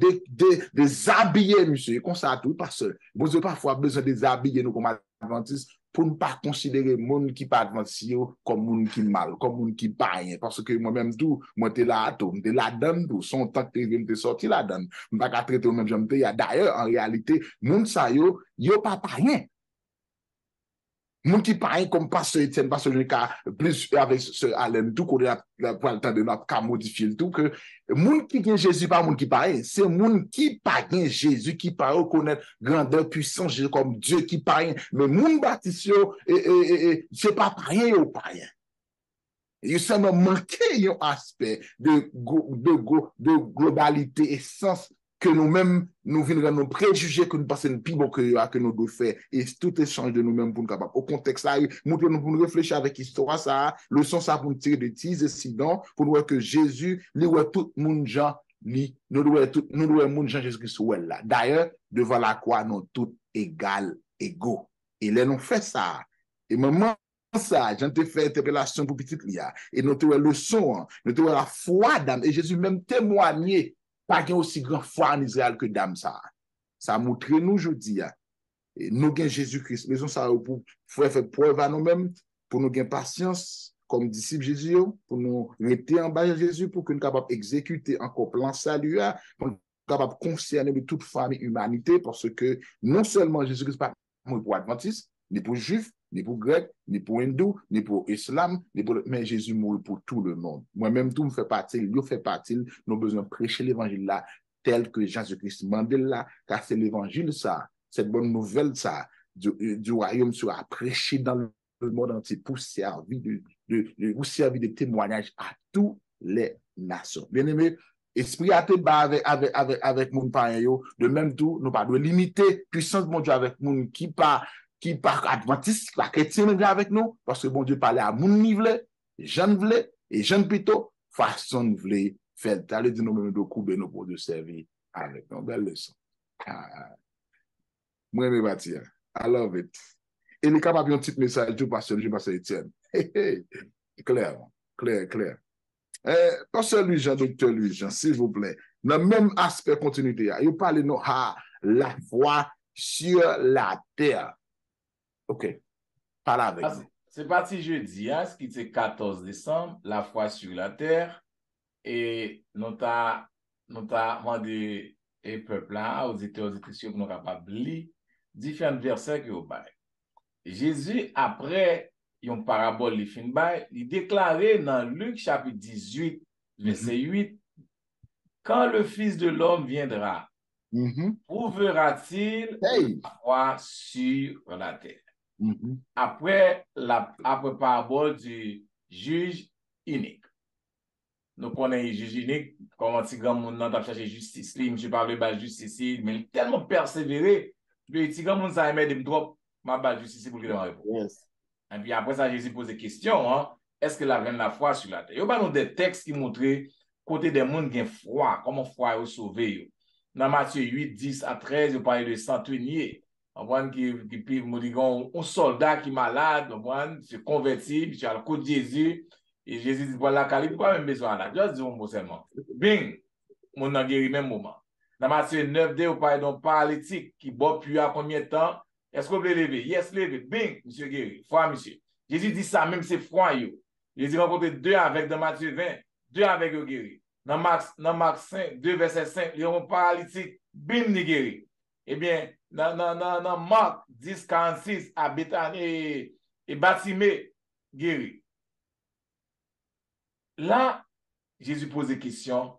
déshabiller, monsieur, comme ça tout, parce que bon Dieu parfois besoin de déshabiller nous comme adventistes pour ne pas considérer monde qui pas adventiste comme monde qui mal, comme monde qui pas rien, parce que moi-même tout, moi t'es là, t'es là-dedans, tout, son temps que t'es sorti là-dedans, je ne vais pas traiter au même genre, d'ailleurs, en réalité, monde ça yo pas rien. Moun qui parle comme pasteur Etienne, pasteur Jean, plus avec ce Alain, tout qu'on a pas le temps de notre modifier le tout, que moun qui gagne Jésus, pas moun qui parle, c'est moun qui pas gagne Jésus, qui parle, reconnaître grandeur, puissance, Jésus comme Dieu qui parle, mais moun baptiste, c'est pas rien ou pas rien. Il semble manquer un aspect de globalité et sens que nous-mêmes, nous venons nous préjuger que nous passons plus bon que nous devons faire. Et tout échange de nous-mêmes pour nous capables. Au contexte là, nous devons réfléchir avec l'histoire, ça, le sens ça pour nous tirer des petits incidents, pour nous voir que Jésus, lui, ouais, tout le monde, nous devons monde Jésus-Christ là. D'ailleurs, devant la croix, nous tous égaux. Et là, nous fait ça. Et maman, ça, j'en ai fait interpellation pour petite Lia. Et nous avons le son, nous avons la foi d'âme. Et Jésus même témoigné. Pas qu'il y ait aussi grand foi en Israël que dame ça. Ça montre nous, je dis, nous avons Jésus-Christ. Maison ça pour faire preuve à nous-mêmes, pour nous gagner patience, comme disciples Jésus, pour nous rester en bas de Jésus, pour que nous soyons capables d'exécuter encore plan salut, pour nous capables de concerner de toute famille humanité, parce que non seulement Jésus-Christ n'est pas pour Adventiste, ni pour Juifs, ni pour Grecs, ni pour Hindous, ni pour Islam, mais Jésus mourit pour tout le monde. Moi-même, tout me fait partie, lui fait partie, nous avons besoin de prêcher l'évangile là, tel que Jésus-Christ mandé là, car c'est l'évangile ça, cette bonne nouvelle ça, du royaume sera prêché dans le monde entier pour servir de témoignage à toutes les nations. Bien aimé, esprit à te battre avec mon parent, de même tout, nous pas de limiter puissance de mon Dieu avec mon qui par adventiste, la chrétienne vient avec nous, parce que bon Dieu parlait à mon niveau, jeune voulait, et jeune plutôt, façon voulait faire, t'allais dire nous-mêmes de couper nos pour de servir avec nous. Belle leçon. Moi, je bâtir. I love it. Et il est capable de un petit message tout pasteur Étienne. Clair. Pasteur Louis-Jean, docteur Louis-Jean, s'il vous plaît, dans le même aspect continuité, il parle de la foi sur la terre. OK. Parle avec nous. C'est parti jeudi, ce qui était 14 décembre, la foi sur la terre. Et nous avons demandé aux peuples, aux auditeurs, que nous sommes capables de lire différents versets que vous avez. Jésus, après une parabole, il déclarait dans Luc chapitre 18, verset 8, quand le Fils de l'homme viendra, trouvera-t-il la foi sur la terre? Après parabole du juge unique. Nous connaissons le juge unique, comment si grand monde n'a cherché justice, je parle de justice, mais il est tellement persévéré, que si grand monde ça aimé de me drop ma balle justice pour qu'il ait réponse. Et puis après ça, Jésus pose des questions, est-ce que la reine la foi sur la terre? Il y a pas des textes qui montrent côté des mondes qui ont foi, comment foi est sauvé. Dans Matthieu 8, 10 à 13, il parle de centenier. On qui un soldat qui est malade, on se convertit, puis tu as le coup de Jésus, et Jésus dit, voilà, il n'y a pas même besoin là. Juste dis un mot seulement. Bing, on a guéri même moment. Dans Matthieu 9, on parle d'un paralytique qui boit plus à combien de temps? Est-ce que vous voulez lever? Yes, lever. Bing, monsieur guéri. Foi, monsieur. Jésus dit ça, même c'est foi, yo. Jésus rencontre 2 avec dans Matthieu 20, 2 avec eux guéri. Dans Marc 5, 2 verset 5, il y a un paralytique bim ni guéri. Eh bien, dans Marc 10, 46, à Bethany et Batimée, guéri. Là, Jésus pose des questions.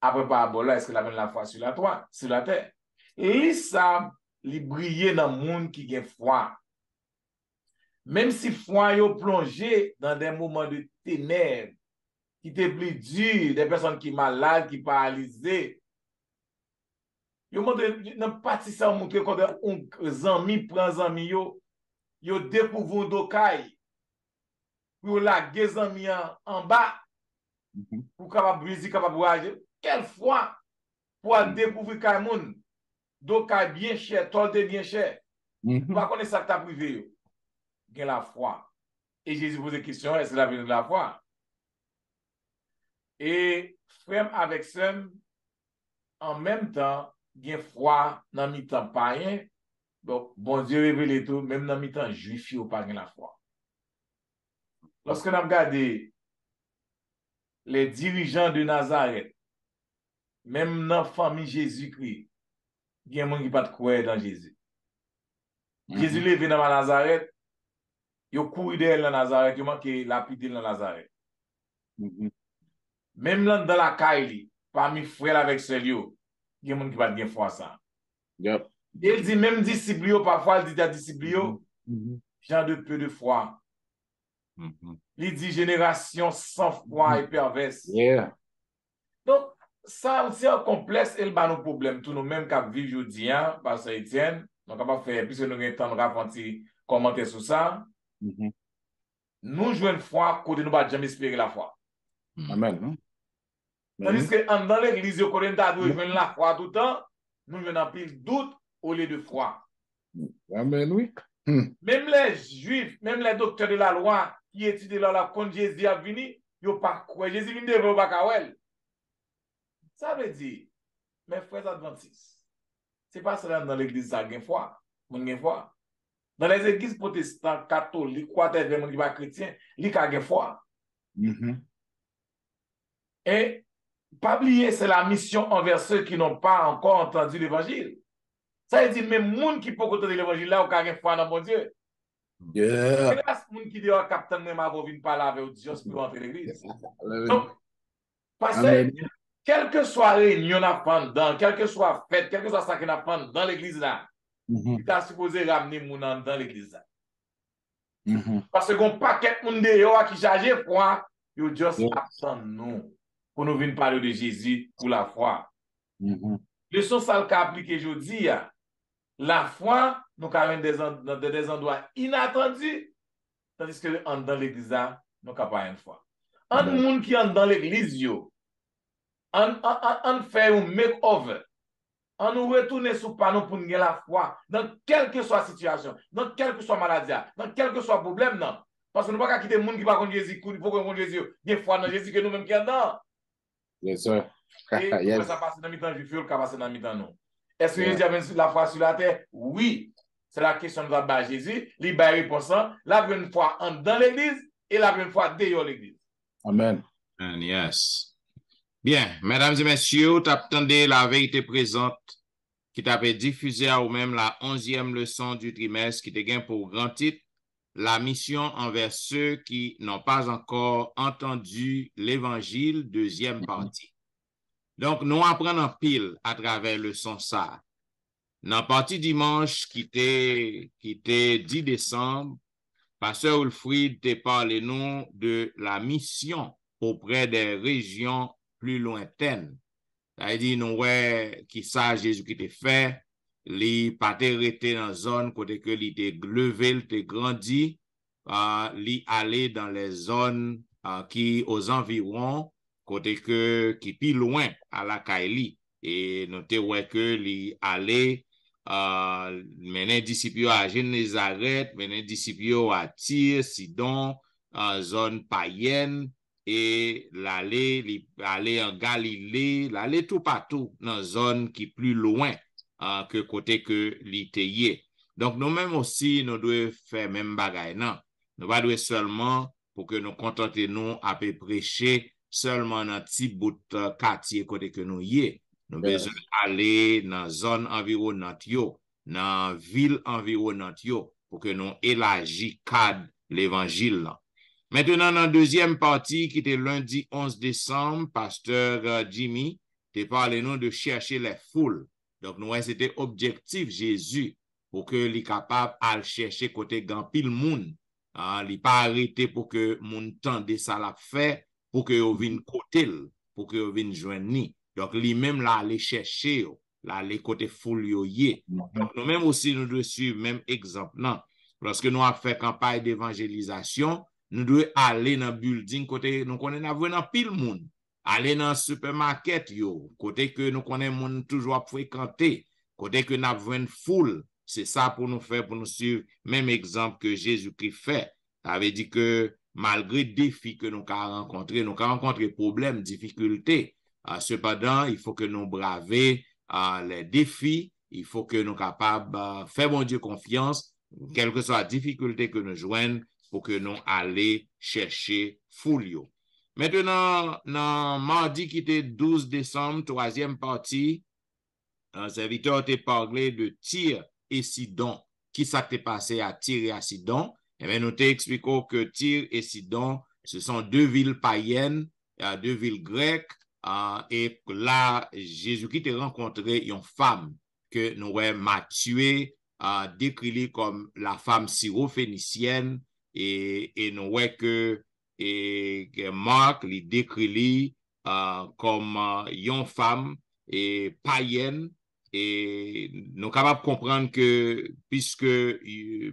Après parabole, est-ce que la la foi sur la terre? Et ça, il brille dans le monde qui a foi. Même si foi est plongé dans des moments de ténèbres, qui étaient plus durs, des personnes qui sont malades, qui sont paralysées. Yo montre dans partie ça montre quand un ami prend ami yo découvre d'okay. Pour la ami en bas pour capable briser capable voyager. Quelle fois pour découvrir Kaimoun d'okay bien cher, tolde bien cher. Pas connaître ça que t'as privé. Gain la foi. Et Jésus pose des questions, est-ce que la vie de la foi? Et frère avec sœur en même temps gen foi dans mi-temps païen, bon Dieu révèle tout, même dans mi-temps juif, ou pas gen la foi. Lorsque nous regardons les dirigeants de Nazareth, même dans la famille Jésus-Christ, il y a des gens qui ne pas croire dans Jésus. Jésus levé dans Nazareth, il a couru derrière Nazareth, il a manqué lapidé dans Nazareth. Même dans la caille, parmi frères avec ceux-là, il y a des gens qui ne pas de foi ça. Yep. Il dit même disciples, parfois il dit à disciples, gens de peu de foi. Il dit génération sans foi et perverse. Yeah. Donc, ça aussi un complexe et le bas nos problèmes. Tout nous-mêmes qui vivons aujourd'hui, parce que Étienne, nous avons fait, puisque nous avons un temps de raconter, commenter sur ça, nous jouons une foi, côté nous ne pas jamais espérer la foi. Amen. Tandis que dans l'église, nous avons la foi tout le temps, nous avons un pile doute au lieu de foi. Amen, oui. Même les juifs, même les docteurs de la loi qui étudient la quand Jésus a venu, ils n'ont pas quoi. Jésus vient de Bakawel. Ça veut dire, mes frères adventistes, ce n'est pas seulement dans l'église ça a foi, foi. Dans les églises protestantes, catholiques, whatever, qui pas chrétien, ils ont foi. Et pas oublier, c'est la mission envers ceux qui n'ont pas encore entendu l'évangile. Ça veut dire, même les gens qui peuvent entendre l'évangile là, ou qui ont foi dans mon Dieu. Yeah. Et là, les gens qui disent, capitaine, même avant de parler avec Dieu pour entrer l'église. Donc, parce que, quelle que soit réunion dans, quelle que soit fête, quelle que soit ça qu'on a fait dans l'église là, il t'a supposé ramener les gens dans l'église là. Parce qu'on paquet de monde dehors qui charge foi, ils juste attendent nous pour nous venir parler de Jésus pour la foi. Le son ça qu'a appliqué aujourd'hui, la foi, nous avons dans des endroits inattendus, tandis que dans l'église là, nous n'avons pas une foi. Un monde qui est dans l'église, on fait un make-over. On nous retourne sur panneau pour nous la foi dans quelle que soit la situation, dans quelle que soit la maladie, dans quel que soit le problème. Non. Parce que nous ne pouvons pas quitter les gens qui ne sont pas Jésus, il faut qu'on Jésus. Il y a foi dans Jésus que nous-mêmes qui sommes dedans. Yes, sir. Et ça passe dans le temps du feu, ça passe dans le temps nous. Est-ce que Jésus a la foi sur la terre? Oui. C'est la question de la Jésus. Il y a une réponse. La une foi dans l'église et la une foi dehors l'église. Amen. And yes. Bien, mesdames et messieurs, tu attendez la vérité présente qui t'avait diffusé à vous-même la 11e leçon du trimestre qui te gagne pour grand titre la mission envers ceux qui n'ont pas encore entendu l'évangile, deuxième partie. Donc, nous apprenons en pile à travers le son ça. Dans la partie dimanche qui était 10 décembre, Pasteur Wilfried te parlé nous de la mission auprès des régions plus lointaines. C'est-à-dire, nous, ouais, qui ça, Jésus qui te fait, li pas te rete dans zone côté que li te levé, li te grandi, li aller dans les zones qui aux environs, côté que qui plus loin à la Kaili. Et nous te ouais que li aller mener disciples à Génézareth, mener disciples à Tyr, Sidon, zone païenne, et l'aller en Galilée, l'aller tout partout dans zone qui plus loin que côté que l'ité. Donc nous-mêmes aussi, nous devons faire même bagaille. Non, nous ne devons seulement pour que nous contenter nous à peu prêcher seulement dans petit bout quartier côté que nous y est. Nous besoin aller dans zone environnante yo, dans ville environnante yo, pour que nous élargi cadre l'évangile là. Maintenant, dans la deuxième partie, qui était lundi 11 décembre, pasteur Jimmy, te parlé nous de chercher les foules. Donc, nous, c'était objectif Jésus pour que les capable à chercher côté grand pile monde. Il pas arrêté pour que moun tende ça la fait, pour que yo vienne côté, pour que yo vienne joindre ni. Donc, lui-même là, aller chercher, là, aller côté foule yo yé. Donc, nous-mêmes aussi, nous devons suivre même exemple. Non. Lorsque nous avons fait campagne d'évangélisation, nous devons aller dans le building côté, nous connaissons dans pile monde. Aller dans le supermarket, yo, côté que nous connaissons monde toujours fréquenter, côté que nous avons une foule. C'est ça pour nous faire, pour nous suivre, même exemple que Jésus-Christ fait. Ça veut dire que malgré les défis que nous avons rencontrés, problèmes, difficultés, cependant, il faut que nous bravions les défis, il faut que nous soyons capables de faire bon Dieu confiance, quelle que soit la difficulté que nous joignons, pour que nous allions chercher Foulio. Maintenant, dans mardi qui était 12 décembre, troisième partie, un serviteur t'a parlé de Tyr et Sidon. Qui ça t'est passé à Tyr et à Sidon? Eh bien, nous t'expliquons que Tyr et Sidon, ce sont deux villes païennes, deux villes grecques, et là, Jésus-Christ a rencontré une femme que nous avons Matthieu décrit comme la femme syrophénicienne, et nous voyons que Marc lui décrit comme une femme païenne. Et nous sommes capables de comprendre que puisque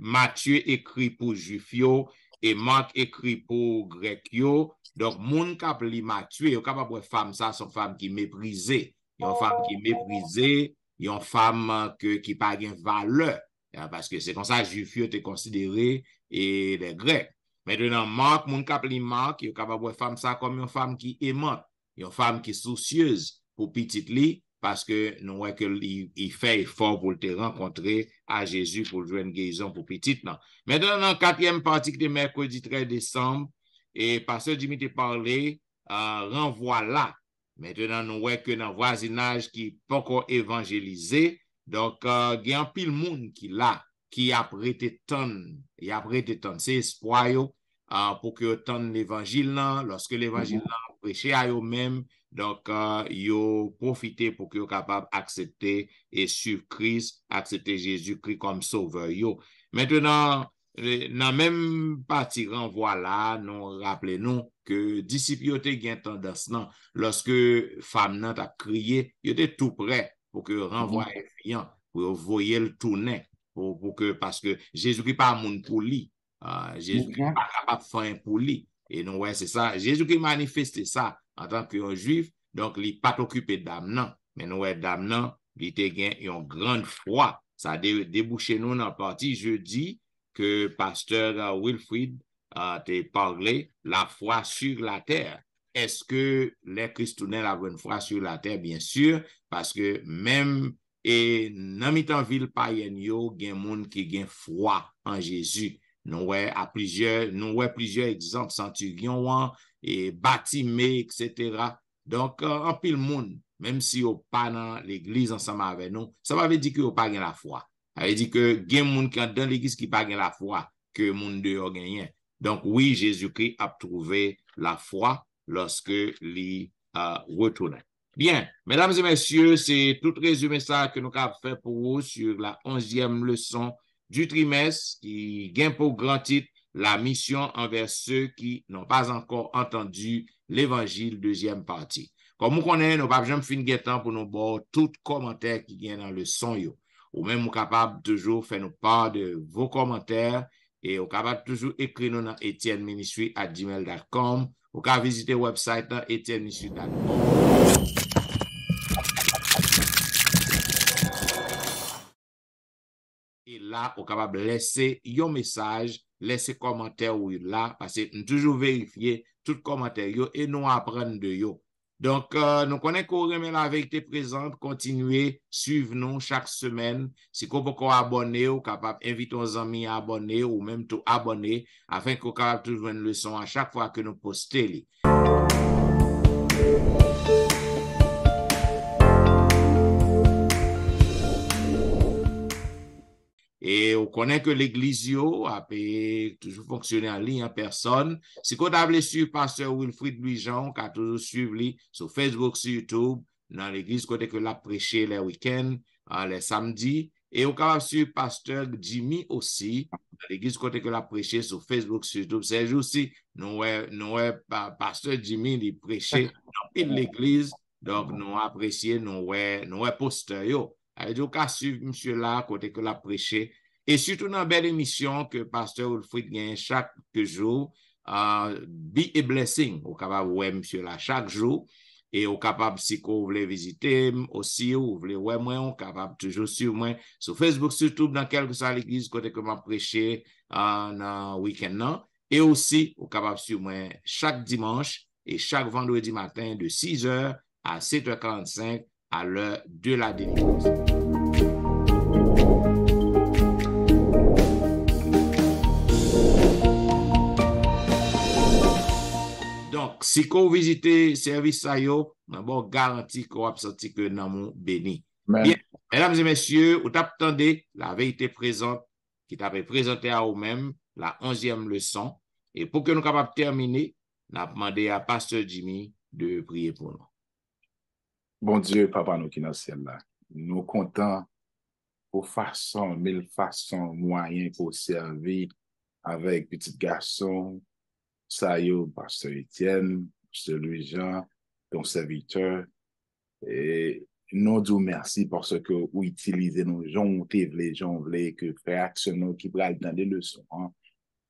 Matthieu écrit pour Juifio et Marc écrit pour Grécio, donc moun kap li Matthieu, yo capable de femme ça son femme qui méprisée, une femme qui méprisée, une femme qui pas gain valeur parce que c'est comme ça Juifio était considéré et les Grecs. Maintenant Marc moun kap li Marc, yo capable de femme ça comme une femme qui aimante, une femme qui soucieuse pour petite li. Parce que nous voyons qu'il fait effort pour te rencontrer à Jésus pour jouer une guérison pour petite. Maintenant, dans la quatrième partie de mercredi 13 décembre, et pasteur Jimmy t'a parlé, renvoi là. Maintenant, nous voyons que dans le voisinage qui n'est pas encore évangélisé, donc, il y a un pile monde qui a prêté tant, c'est espoir pour que tant l'évangile, lorsque l'évangile prêché à eux-mêmes, donc, ils profité pour qu'ils soient capables d'accepter et suivre Christ, accepter Jésus-Christ comme sauveur. Maintenant, dans la même partie renvoi là, nous rappelons que disciples ont eu tendance, lorsque femme n'a a crié, ils étaient tout prêts pour que renvoi est pour voyer le tourner, parce que Jésus-Christ n'est pas un monde pour lui. Jésus-Christ n'est pas capable de faire un pour lui. Et nous, ouais, c'est ça. Jésus-Christ manifestait ça en tant qu'un juif, donc il n'est pas occupé d'âme, non. Mais nous, d'âme, non, il était gagné une grande foi. Ça a débouché nous dans la partie jeudi que pasteur Wilfrid t'a parlé, la foi sur la terre. Est-ce que les Christounais avaient une foi sur la terre? Bien sûr, parce que même et dans mitan ville païenne, il y a des gens qui ont foi en Jésus. Nous avons plusieurs exemples, Centurion, et Batimé, etc. Donc, en pile monde, même si vous n'êtes pas dans l'église ensemble avec nous, ça veut dire que vous n'avez pas la foi. Ça veut dire que il y a des gens qui sont dans l'église qui n'ont pas la foi, que le monde dehors gagne. Donc, oui, Jésus-Christ a trouvé la foi lorsque il retourne. Bien, mesdames et messieurs, c'est tout résumé ça que nous avons fait pour vous sur la 11e leçon du trimestre qui gagne pour grand titre la mission envers ceux qui n'ont pas encore entendu l'évangile deuxième partie. Comme vous connaissez, nous ne pouvons pas finir temps pour nous voir tout commentaire qui vient dans le son. Ou même, nous sommes capables toujours faire nous part de vos commentaires et nous sommes capables toujours écrire nous dans etienneministry@gmail.com. Vous pouvez visiter le website etienneministry.com. Et là, vous êtes capable de laisser un message, laisser commentaire ou là, parce que nous toujours vérifier tout commentaire et nous apprendre de yo. Donc, nous connaissons qu'on remet la vérité présente, continuez, suivez-nous chaque semaine. Si vous pouvez abonner, vous capable d'inviter vos amis à abonner ou même tout abonner afin que vous capable toujours une leçon à chaque fois que nous postons. Et on connaît que l'église a toujours fonctionné en ligne en personne. Si vous avez suivre pasteur Wilfrid Louis-Jean, qui a toujours suivi sur Facebook, sur YouTube, dans l'église côté que l'a prêché les week-ends, les samedis. Et on capable suivre pasteur Jimmy aussi, dans l'église côté que l'a prêché sur Facebook, sur YouTube. C'est aussi, nous, pasteur Jimmy, il prêché dans l'église. Donc, nous apprécions, nous posteur. Donc, à suivre monsieur là, côté que l'a prêché. Et surtout dans une belle émission que pasteur Wilfrid gagne chaque jour, Be a Blessing, au capable ouais monsieur là chaque jour. Et au capable si vous voulez visiter aussi, vous voulez ouais moi, on capable toujours suivre moi sur Facebook, sur YouTube, dans quelque soit l'église côté que m'a prêché dans week-end non. Et aussi, vous capable suivre moi chaque dimanche et chaque vendredi matin de 6h à 7h45 à l'heure de la délivrance. Donc, si vous visitez le service, vous garantie qu'on va sentir que nous sommes bénis. Bien, mesdames et messieurs, vous attendez la vérité présente qui t'a présenté à vous-même, la 11e leçon. Et pour que nous capables de terminer, nous avons demandé à pasteur Jimmy de prier pour nous. Bon Dieu, Papa nous qui dans le ciel là, nous comptons pour façon, mille façons, moyens pour servir avec petit garçon, ça y est, pasteur Etienne, pasteur Louis-Jean, ton serviteur, et nous disons merci parce que vous utilisez nos gens, les gens que frère Action qui prennent dans des leçons, hein,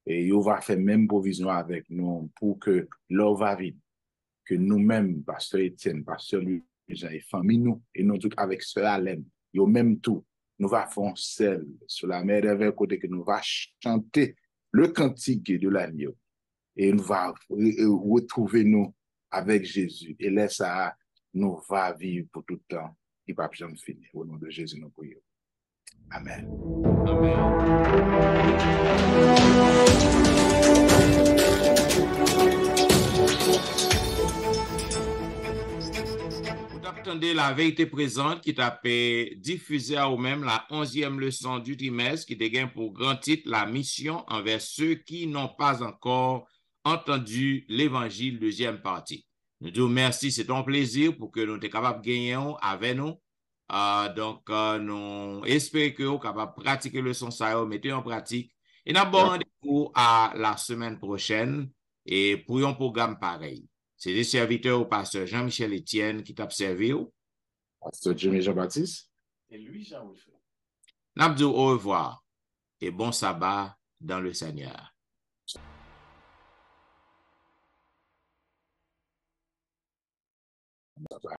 et vous va faire même provision avec nous pour que l'eau va vite, que nous-mêmes, pasteur Etienne, pasteur Louis-Jean et famille nous, et nous tous avec cela Alain, yo même tout, nous va faire seul sur la mer vers côté que nous va chanter le cantique de l'agneau. Et nous va retrouver nous avec Jésus. Et là, ça, nous va vivre pour tout le temps. Il ne va jamais finir. Au nom de Jésus, nous prions. Amen. Amen. Vous attendez la vérité présente qui t'a diffusé à vous-même la 11e leçon du trimestre qui dégaine pour grand titre la mission envers ceux qui n'ont pas encore entendu l'évangile deuxième partie. Nous disons merci, c'est un plaisir pour que nous soyons capables de gagner avec nous. Donc, nous espérons que nous sommes capables de pratiquer le son ça, mettez en pratique. Et nous avons rendez-vous à la semaine prochaine et pour un programme pareil. C'est des serviteurs au pasteur Jean-Michel Etienne qui t'a servi. Pasteur Jimmy Jean-Baptiste. Et lui, Jean-Wilfrid. Nous avons au revoir et bon sabbat dans le Seigneur.